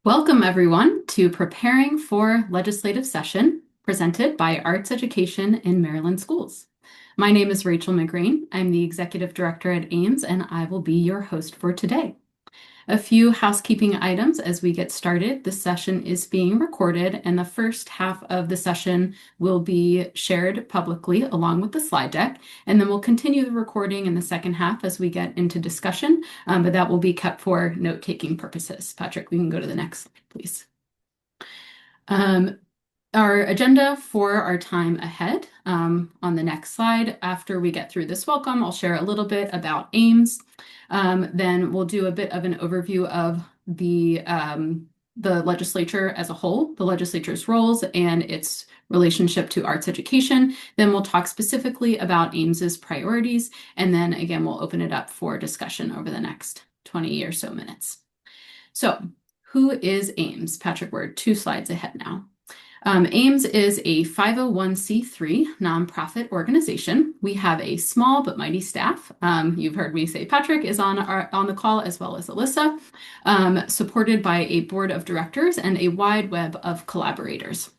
Welcome, everyone, to Preparing for Legislative Session, presented by Arts Education in Maryland Schools. My name is Rachel McGreen. I'm the Executive Director at AEMS, and I will be your host for today. A few housekeeping items as we get started. The session is being recorded, and the first half of the session will be shared publicly along with the slide deck, and then we'll continue the recording in the second half as we get into discussion, but that will be kept for note-taking purposes. Patrick, we can go to the next slide, please. Our agenda for our time ahead on the next slide. After we get through this welcome, I'll share a little bit about AEMS. Then we'll do a bit of an overview of the legislature as a whole, the legislature's roles and its relationship to arts education. Then we'll talk specifically about AEMS's priorities. And then again, we'll open it up for discussion over the next 20 or so minutes. So who is AEMS? Patrick, we're 2 slides ahead now. AEMS is a 501c3 nonprofit organization. We have a small but mighty staff. You've heard me say Patrick is on the call, as well as Alyssa, supported by a board of directors and a wide web of collaborators.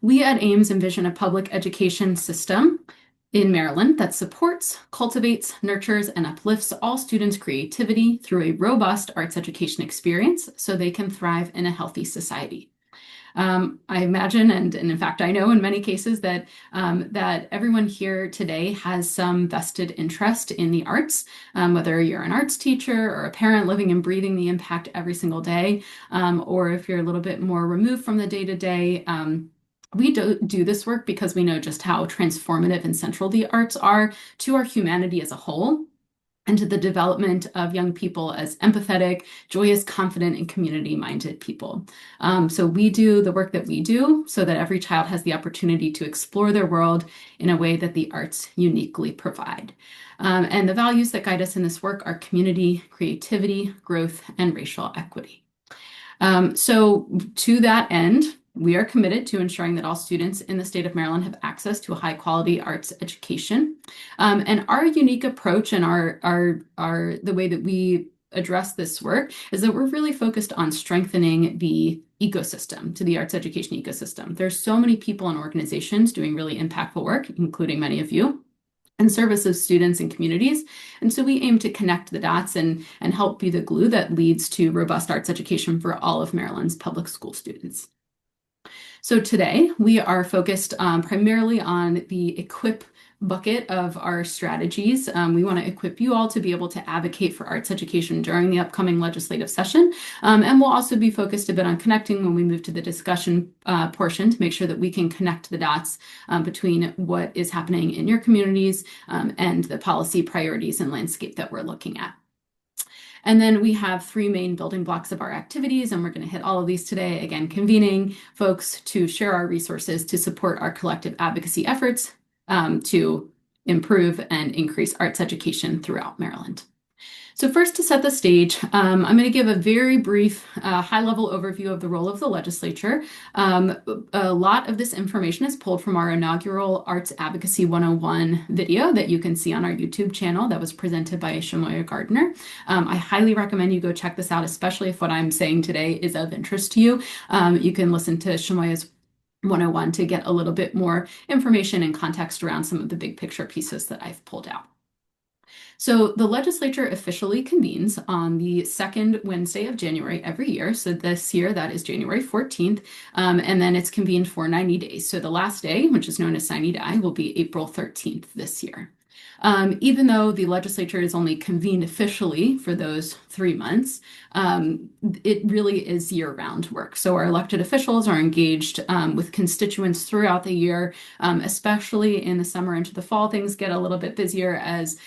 We at AEMS envision a public education system in Maryland that supports, cultivates, nurtures, and uplifts all students' creativity through a robust arts education experience so they can thrive in a healthy society. I imagine, and in fact, I know in many cases that everyone here today has some vested interest in the arts, whether you're an arts teacher or a parent living and breathing the impact every single day, or if you're a little bit more removed from the day-to-day. We do this work because we know just how transformative and central the arts are to our humanity as a whole, and to the development of young people as empathetic, joyous, confident, and community-minded people. So we do the work that we do so that every child has the opportunity to explore their world in a way that the arts uniquely provide. And the values that guide us in this work are community, creativity, growth, and racial equity. So to that end, we are committed to ensuring that all students in the state of Maryland have access to a high-quality arts education. And our unique approach and the way that we address this work is that we're really focused on strengthening the ecosystem, to the arts education ecosystem. There's so many people and organizations doing really impactful work, including many of you, in service of students and communities. And so we aim to connect the dots and help be the glue that leads to robust arts education for all of Maryland's public school students. So today we are focused primarily on the equip bucket of our strategies. We want to equip you all to be able to advocate for arts education during the upcoming legislative session. And we'll also be focused a bit on connecting when we move to the discussion portion to make sure that we can connect the dots between what is happening in your communities and the policy priorities and landscape that we're looking at. And then we have 3 main building blocks of our activities, and we're going to hit all of these today. Again, convening folks to share our resources to support our collective advocacy efforts to improve and increase arts education throughout Maryland. So first, to set the stage, I'm going to give a very brief high-level overview of the role of the legislature. A lot of this information is pulled from our inaugural Arts Advocacy 101 video that you can see on our YouTube channel that was presented by Shamoya Gardner. I highly recommend you go check this out, especially if what I'm saying today is of interest to you. You can listen to Shamoya's 101 to get a little bit more information and context around some of the big picture pieces that I've pulled out. So the legislature officially convenes on the 2nd Wednesday of January every year. So this year, that is January 14th, and then it's convened for 90 days. So the last day, which is known as Sine Die, will be April 13th this year. Even though the legislature is only convened officially for those 3 months, it really is year-round work. So our elected officials are engaged with constituents throughout the year, especially in the summer into the fall. Things get a little bit busier as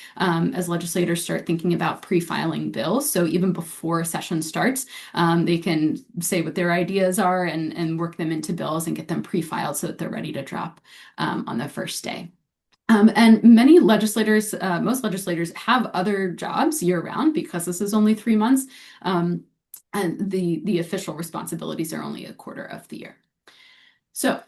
legislators start thinking about pre-filing bills. So even before session starts, they can say what their ideas are and work them into bills and get them pre-filed so that they're ready to drop on the first day. And many legislators, most legislators have other jobs year-round because this is only 3 months, and the official responsibilities are only a quarter of the year. So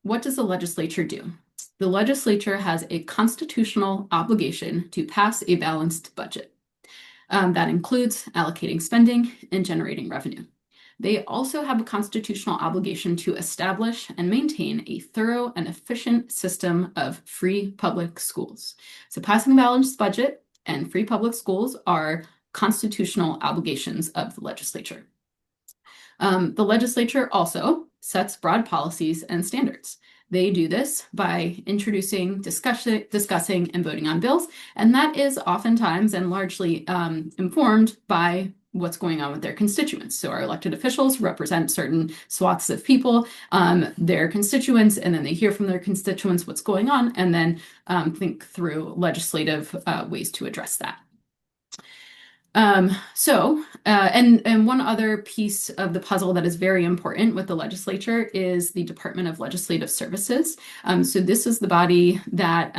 what does the legislature do? The legislature has a constitutional obligation to pass a balanced budget. That includes allocating spending and generating revenue. They also have a constitutional obligation to establish and maintain a thorough and efficient system of free public schools. So passing a balanced budget and free public schools are constitutional obligations of the legislature. The legislature also sets broad policies and standards. They do this by introducing, discussing, and voting on bills, and that is oftentimes and largely informed by what's going on with their constituents. So our elected officials represent certain swaths of people, their constituents, and then they hear from their constituents what's going on, and then think through legislative ways to address that. And one other piece of the puzzle that is very important with the legislature is the Department of Legislative Services. So this is the body that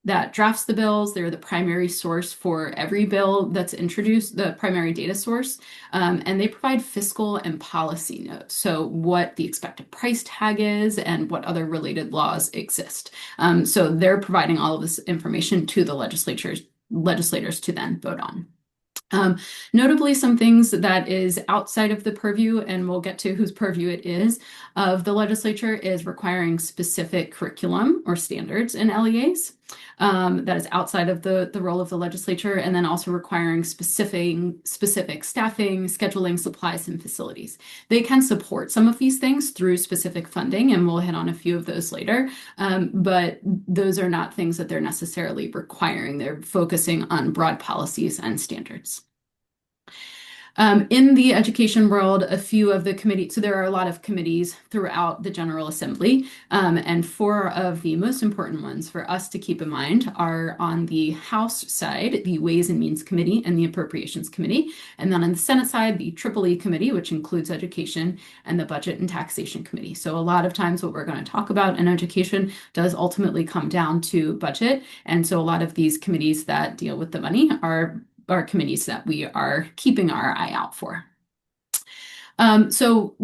that drafts the bills. They're the primary source for every bill that's introduced, the primary data source, and they provide fiscal and policy notes. So what the expected price tag is and what other related laws exist. So they're providing all of this information to the legislators to then vote on. Notably, some things that is outside of the purview, and we'll get to whose purview it is, of the legislature is requiring specific curriculum or standards in LEAs. That is outside of the role of the legislature, and then also requiring specific staffing, scheduling, supplies, and facilities. They can support some of these things through specific funding, and we'll hit on a few of those later, but those are not things that they're necessarily requiring. They're focusing on broad policies and standards. In the education world, a few of the committees, so there are a lot of committees throughout the General Assembly, and four of the most important ones for us to keep in mind are on the House side, the Ways and Means Committee and the Appropriations Committee, and then on the Senate side, the EEE Committee, which includes education, and the Budget and Taxation Committee. So a lot of times what we're going to talk about in education does ultimately come down to budget, and so a lot of these committees that deal with the money are committees that we are keeping our eye out for. So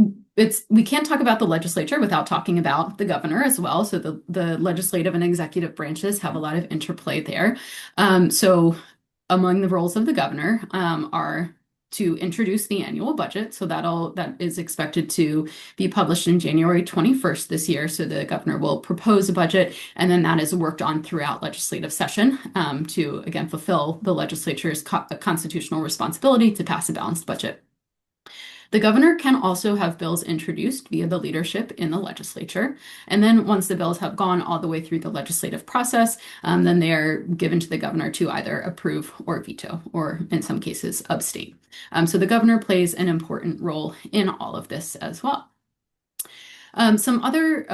we can't talk about the legislature without talking about the governor as well. So the legislative and executive branches have a lot of interplay there. So among the roles of the governor are to introduce the annual budget. So that is expected to be published in January 21st this year. So the governor will propose a budget, and then that is worked on throughout legislative session to, again, fulfill the legislature's constitutional responsibility to pass a balanced budget. The governor can also have bills introduced via the leadership in the legislature. And then once the bills have gone all the way through the legislative process, then they are given to the governor to either approve or veto, or in some cases, abstain. So the governor plays an important role in all of this as well. Some other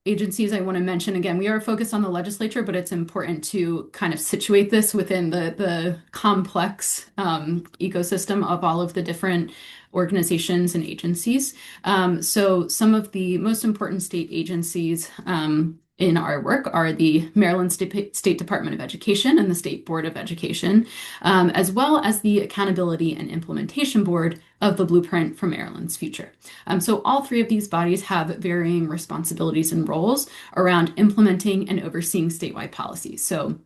agencies I want to mention, again, we are focused on the legislature, but it's important to kind of situate this within the complex ecosystem of all of the different organizations and agencies. So some of the most important state agencies in our work are the Maryland State Department of Education and the State Board of Education, as well as the Accountability and Implementation Board of the Blueprint for Maryland's Future. So all three of these bodies have varying responsibilities and roles around implementing and overseeing statewide policies. So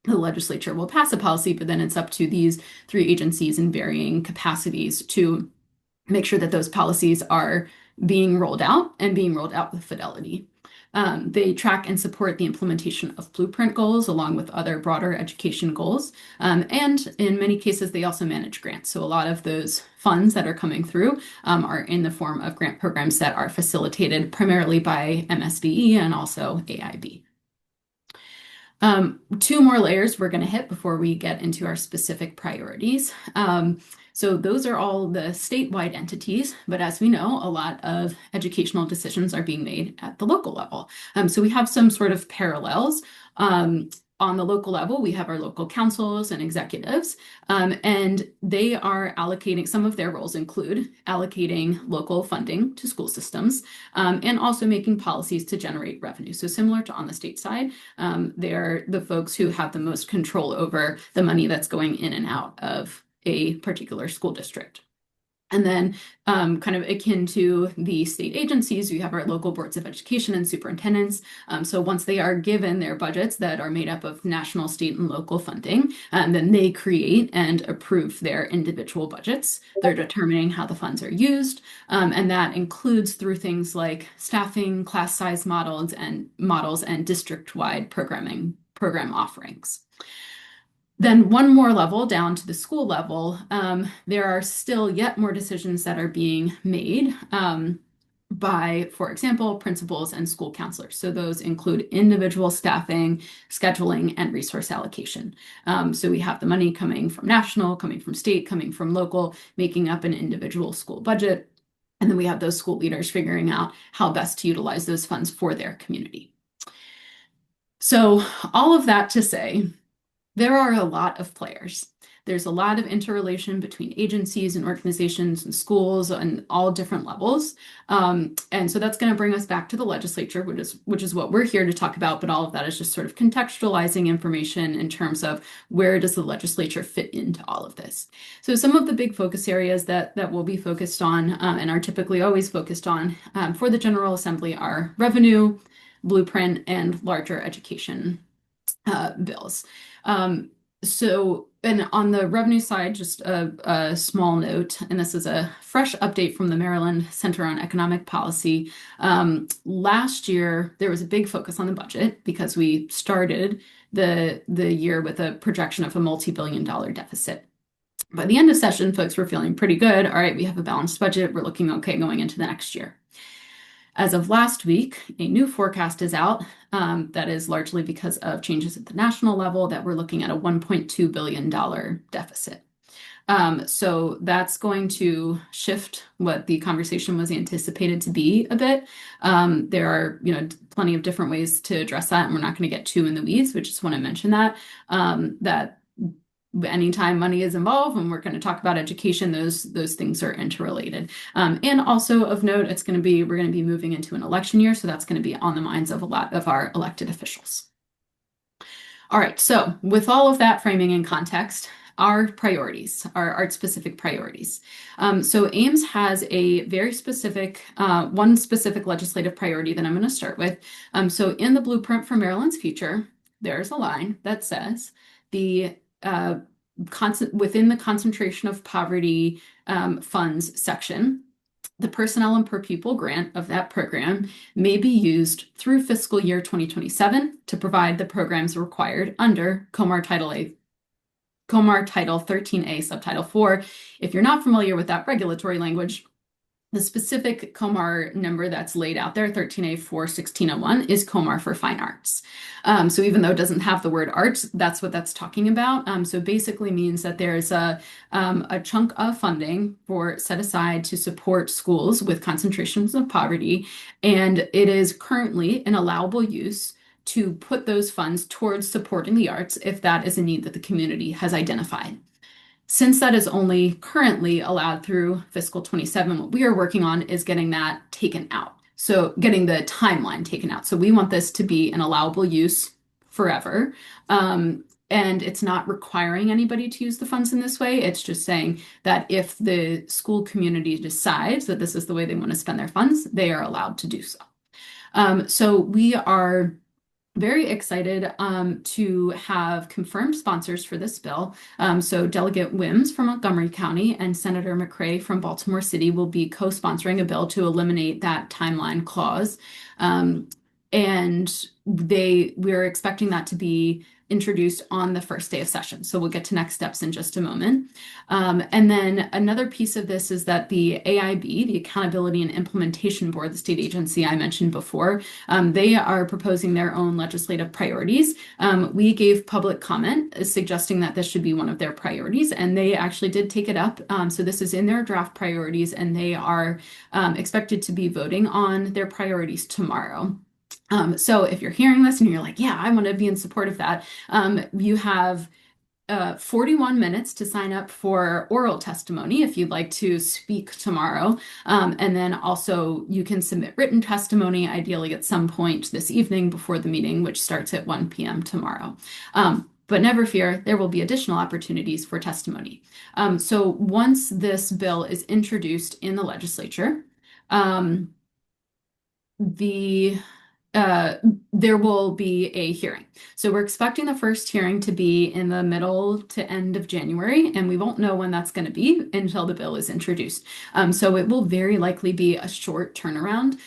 the legislature will pass a policy, but then it's up to these three agencies in varying capacities to make sure that those policies are being rolled out and being rolled out with fidelity. They track and support the implementation of blueprint goals along with other broader education goals. And in many cases, they also manage grants. So a lot of those funds that are coming through are in the form of grant programs that are facilitated primarily by MSDE and also AIB. Two more layers we're going to hit before we get into our specific priorities. So those are all the statewide entities, but as we know, a lot of educational decisions are being made at the local level. So we have some sort of parallels. On the local level, we have our local councils and executives, and they are allocating, some of their roles include allocating local funding to school systems and also making policies to generate revenue. So similar to on the state side, they're the folks who have the most control over the money that's going in and out of a particular school district. And then, kind of akin to the state agencies, we have our local boards of education and superintendents. So once they are given their budgets that are made up of national, state, and local funding, then they create and approve their individual budgets. They're determining how the funds are used, and that includes through things like staffing, class size models and district-wide program offerings. Then one more level down to the school level, there are still yet more decisions that are being made by, for example, principals and school counselors. So those include individual staffing, scheduling, and resource allocation. So we have the money coming from national, coming from state, coming from local, making up an individual school budget. And then we have those school leaders figuring out how best to utilize those funds for their community. So all of that to say, there are a lot of players. There's a lot of interrelation between agencies and organizations and schools and all different levels. And so that's going to bring us back to the legislature, which is what we're here to talk about. But all of that is just sort of contextualizing information in terms of where does the legislature fit into all of this. So some of the big focus areas that we'll be focused on and are typically always focused on for the General Assembly are revenue, blueprint, and larger education bills. And on the revenue side, just a small note, and this is a fresh update from the Maryland Center on Economic Policy. Last year, there was a big focus on the budget because we started the year with a projection of a multi-billion-dollar deficit. By the end of session, folks were feeling pretty good. All right, we have a balanced budget. We're looking okay going into the next year. As of last week, a new forecast is out that is largely because of changes at the national level that we're looking at a $1.2 billion deficit. So that's going to shift what the conversation was anticipated to be a bit. There are, plenty of different ways to address that, and we're not going to get too in the weeds, but just want to mention that anytime money is involved, when we're going to talk about education, those things are interrelated. And also of note, we're going to be moving into an election year, so that's going to be on the minds of a lot of our elected officials. All right, so with all of that framing and context, our priorities, our art-specific priorities. So AEMS has a very specific, one specific legislative priority that I'm going to start with. So in the Blueprint for Maryland's Future, there's a line that says within the concentration of poverty funds section, the personnel and per pupil grant of that program may be used through fiscal year 2027 to provide the programs required under COMAR Title 13A, Subtitle 4. If you're not familiar with that regulatory language, the specific COMAR number that's laid out there, 13A41601, is COMAR for fine arts. So even though it doesn't have the word arts, that's what that's talking about. So basically means that there's a chunk of funding set aside to support schools with concentrations of poverty, and it is currently an allowable use to put those funds towards supporting the arts if that is a need that the community has identified. Since that is only currently allowed through fiscal 27, what we are working on is getting that taken out. So getting the timeline taken out. So we want this to be an allowable use forever. And it's not requiring anybody to use the funds in this way. It's just saying that if the school community decides that this is the way they want to spend their funds, they are allowed to do so. So we are very excited to have confirmed sponsors for this bill. So Delegate Wims from Montgomery County and Senator McCray from Baltimore City will be co-sponsoring a bill to eliminate that timeline clause. And we're expecting that to be introduced on the first day of session. So we'll get to next steps in just a moment. And then another piece of this is that the AIB, the Accountability and Implementation Board, the state agency I mentioned before, they are proposing their own legislative priorities. We gave public comment suggesting that this should be one of their priorities, and they actually did take it up. So this is in their draft priorities, and they are expected to be voting on their priorities tomorrow. So if you're hearing this and you're like, yeah, I want to be in support of that, you have 41 minutes to sign up for oral testimony if you'd like to speak tomorrow. And then also you can submit written testimony, ideally at some point this evening before the meeting, which starts at 1 p.m. tomorrow. But never fear, there will be additional opportunities for testimony. So once this bill is introduced in the legislature, um, the uh, there will be a hearing. So we're expecting the first hearing to be in the middle to end of January, and we won't know when that's going to be until the bill is introduced. So it will very likely be a short turnaround.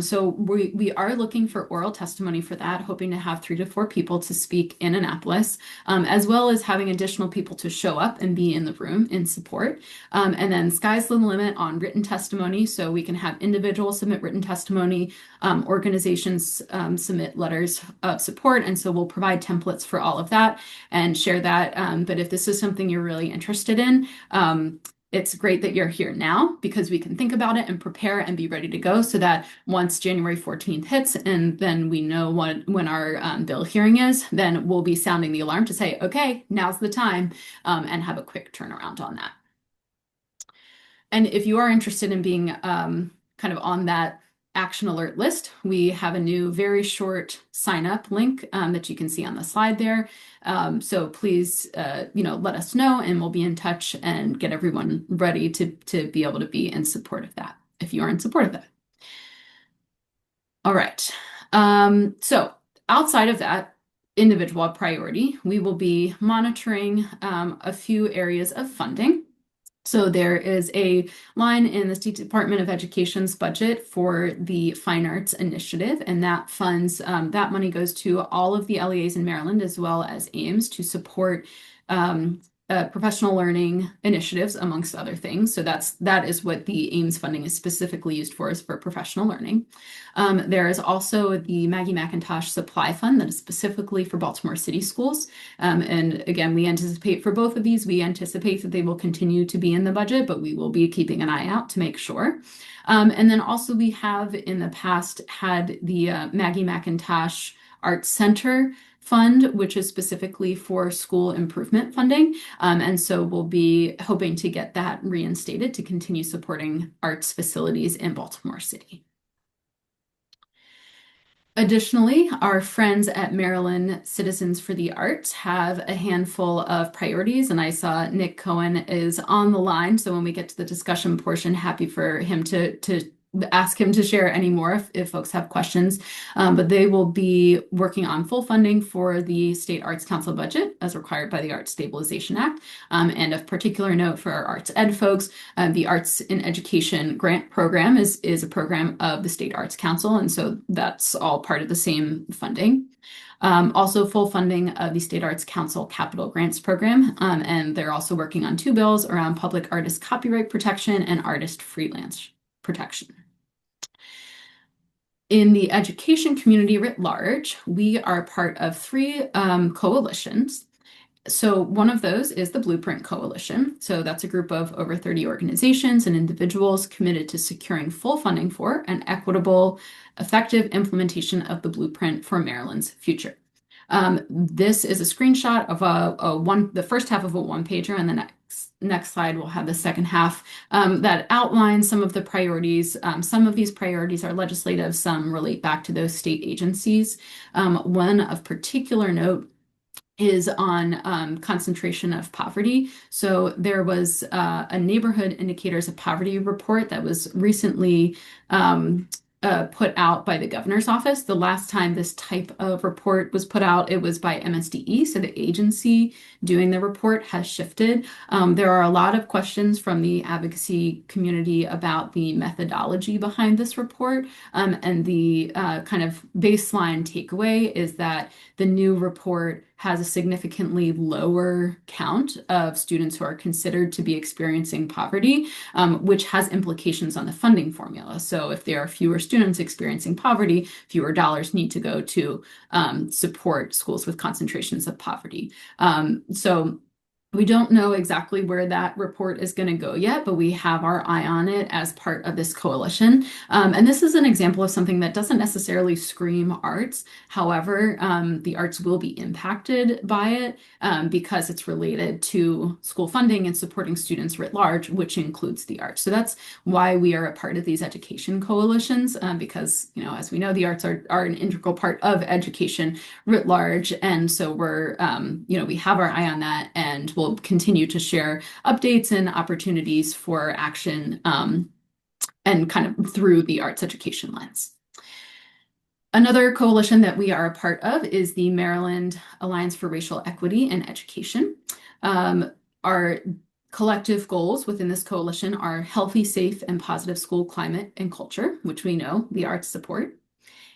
So we are looking for oral testimony for that, hoping to have 3 to 4 people to speak in Annapolis, as well as having additional people to show up and be in the room in support. And then sky's the limit on written testimony, so we can have individuals submit written testimony, organizations submit letters of support, and so we'll provide templates for all of that and share that. But if this is something you're really interested in, it's great that you're here now because we can think about it and prepare and be ready to go so that once January 14th hits and then we know when our bill hearing is, then we'll be sounding the alarm to say, okay, now's the time, and have a quick turnaround on that. And if you are interested in being kind of on that action alert list, we have a new very short sign up link that you can see on the slide there. So please, let us know and we'll be in touch and get everyone ready to be able to be in support of that, if you are in support of that. All right. So outside of that individual priority, we will be monitoring a few areas of funding. So there is a line in the State Department of Education's budget for the Fine Arts Initiative, and that funds, that money goes to all of the LEAs in Maryland as well as AEMS to support professional learning initiatives, amongst other things. So that is what the AEMS funding is specifically used for, is for professional learning. There is also the Maggie McIntosh Supply Fund that is specifically for Baltimore City schools. And again, we anticipate for both of these, we anticipate that they will continue to be in the budget, but we will be keeping an eye out to make sure. And then also we have in the past had the Maggie McIntosh Arts Center Fund, which is specifically for school improvement funding. And so we'll be hoping to get that reinstated to continue supporting arts facilities in Baltimore City. Additionally, our friends at Maryland Citizens for the Arts have a handful of priorities, and I saw Nick Cohen is on the line. So when we get to the discussion portion, happy for him to ask him to share any more if folks have questions. But they will be working on full funding for the State Arts Council budget as required by the Arts Stabilization Act. And of particular note for our arts ed folks, the Arts in Education grant program is a program of the State Arts Council. And so that's all part of the same funding. Also full funding of the State Arts Council Capital Grants Program. And they're also working on 2 bills around public artist copyright protection and artist freelance protection. In the education community writ large, we are part of 3 coalitions. So one of those is the Blueprint Coalition. So that's a group of over 30 organizations and individuals committed to securing full funding for an equitable, effective implementation of the Blueprint for Maryland's future. This is a screenshot of the first half of a 1-pager, and the next slide will have the second half that outlines some of the priorities. Some of these priorities are legislative, some relate back to those state agencies. One of particular note is on concentration of poverty. So there was a neighborhood indicators of poverty report that was recently put out by the governor's office. The last time this type of report was put out, it was by MSDE. So the agency doing the report has shifted. There are a lot of questions from the advocacy community about the methodology behind this report. And the kind of baseline takeaway is that the new report has a significantly lower count of students who are considered to be experiencing poverty, which has implications on the funding formula. So if there are fewer students experiencing poverty, fewer dollars need to go to support schools with concentrations of poverty. So We don't know exactly where that report is going to go yet, but we have our eye on it as part of this coalition. And this is an example of something that doesn't necessarily scream arts. However, the arts will be impacted by it because it's related to school funding and supporting students writ large, which includes the arts. So that's why we are a part of these education coalitions, because, as we know, the arts are an integral part of education writ large. And so we have our eye on that, and we'll continue to share updates and opportunities for action and kind of through the arts education lens. Another coalition that we are a part of is the Maryland Alliance for Racial Equity in Education. Our collective goals within this coalition are healthy, safe, and positive school climate and culture, which we know the arts support,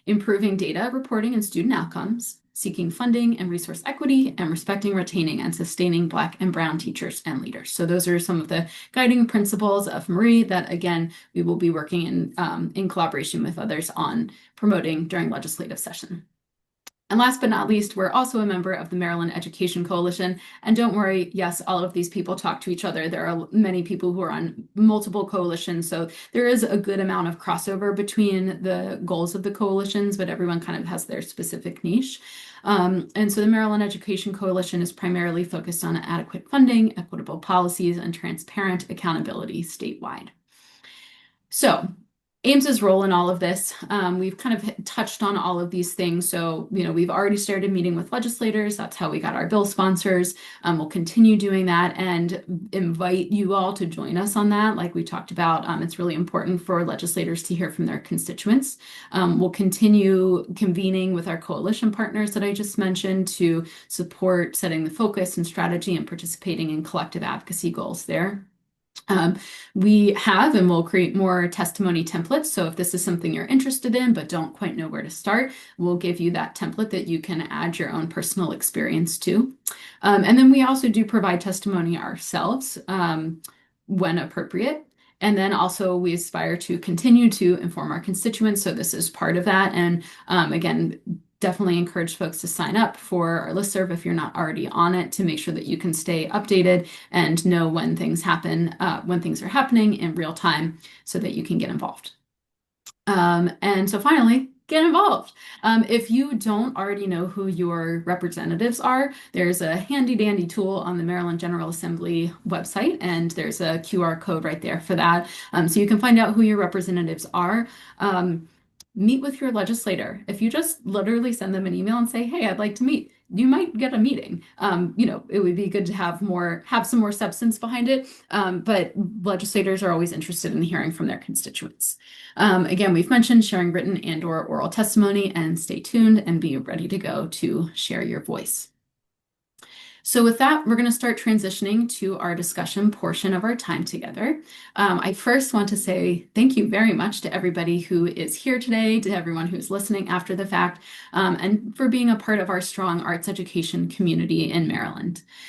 improving data reporting and student outcomes, seeking funding and resource equity, and respecting, retaining, and sustaining Black and Brown teachers and leaders. So those are some of the guiding principles of Marie that, again, we will be working in collaboration with others on promoting during legislative session. And last but not least, we're also a member of the Maryland Education Coalition. And don't worry, yes, all of these people talk to each other. There are many people who are on multiple coalitions. So there is a good amount of crossover between the goals of the coalitions, but everyone kind of has their specific niche. And so the Maryland Education Coalition is primarily focused on adequate funding, equitable policies, and transparent accountability statewide. So AEMS's role in all of this, we've kind of touched on all of these things. So, we've already started meeting with legislators. That's how we got our bill sponsors. We'll continue doing that and invite you all to join us on that. Like we talked about, it's really important for legislators to hear from their constituents. We'll continue convening with our coalition partners that I just mentioned to support setting the focus and strategy and participating in collective advocacy goals there. We have and will create more testimony templates. So if this is something you're interested in but don't quite know where to start, we'll give you that template that you can add your own personal experience to. And then we also do provide testimony ourselves when appropriate. And then also we aspire to continue to inform our constituents. So this is part of that. And again, definitely encourage folks to sign up for our listserv if you're not already on it, to make sure that you can stay updated and know when things happen, when things are happening in real time, so that you can get involved. And so finally, get involved. If you don't already know who your representatives are, there's a handy dandy tool on the Maryland General Assembly website, and there's a QR code right there for that. So you can find out who your representatives are. Meet with your legislator. If you just literally send them an email and say, hey, I'd like to meet, you might get a meeting. It would be good to have some more substance behind it. But legislators are always interested in hearing from their constituents. Again, we've mentioned sharing written and/or oral testimony, and stay tuned and be ready to go to share your voice. So with that, we're going to start transitioning to our discussion portion of our time together. I first want to say thank you very much to everybody who is here today, to everyone who's listening after the fact, and for being a part of our strong arts education community in Maryland.